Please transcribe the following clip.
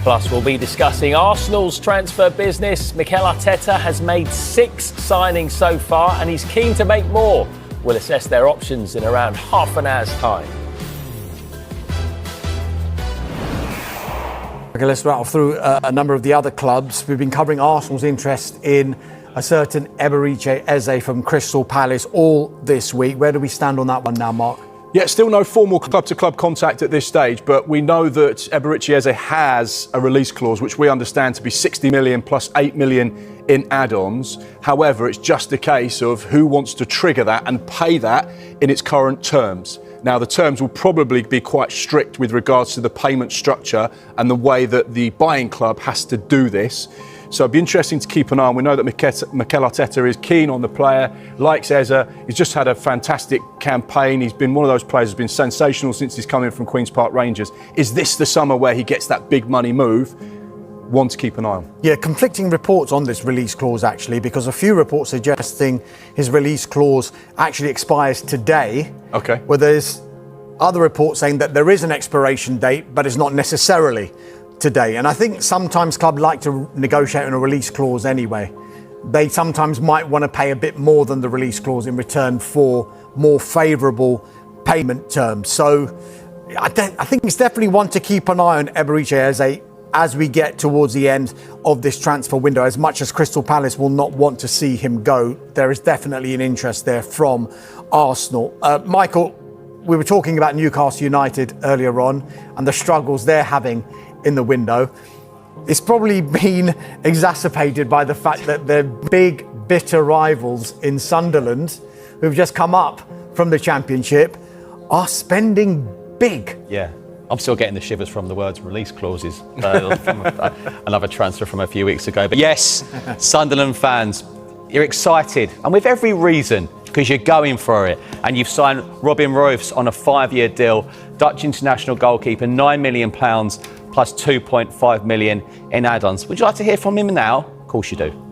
Plus, we'll be discussing Arsenal's transfer business. Mikel Arteta has made 6 signings so far and he's keen to make more. We'll assess their options in around half an hour's time. Okay, let's rattle through a number of the other clubs. We've been covering Arsenal's interest in a certain Eberechi Eze from Crystal Palace all this week. Where do we stand on that one now, Mark? Yeah, still no formal club-to-club contact at this stage, but we know that Eberechi Eze has a release clause, which we understand to be 60 million plus 8 million in add-ons. However, it's just a case of who wants to trigger that and pay that in its current terms. Now, the terms will probably be quite strict with regards to the payment structure and the way that the buying club has to do this. So it'd be interesting to keep an eye on. We know that Mikel Arteta is keen on the player, likes Eze. He's just had a fantastic campaign. He's been one of those players who's been sensational since he's come in from Queen's Park Rangers. Is this the summer where he gets that big money move? One to keep an eye on. Yeah, conflicting reports on this release clause, actually, because a few reports suggesting his release clause actually expires today. Okay. Where there's other reports saying that there is an expiration date, but it's not necessarily today. And I think sometimes clubs like to negotiate on a release clause anyway. They sometimes might want to pay a bit more than the release clause in return for more favourable payment terms. So I think it's definitely one to keep an eye on, Eberechi Eze, as we get towards the end of this transfer window. As much as Crystal Palace will not want to see him go, there is definitely an interest there from Arsenal. Michael, we were talking about Newcastle United earlier on and the struggles they're having in the window. It's probably been exacerbated by the fact that their big, bitter rivals in Sunderland, who've just come up from the Championship, are spending big. Yeah. I'm still getting the shivers from the words release clauses from another transfer from a few weeks ago. But yes, Sunderland fans, you're excited, and with every reason, because you're going for it. And you've signed Robin Royce on a 5-year deal, Dutch international goalkeeper, £9 million plus 2.5 million in add-ons. Would you like to hear from him now? Of course you do.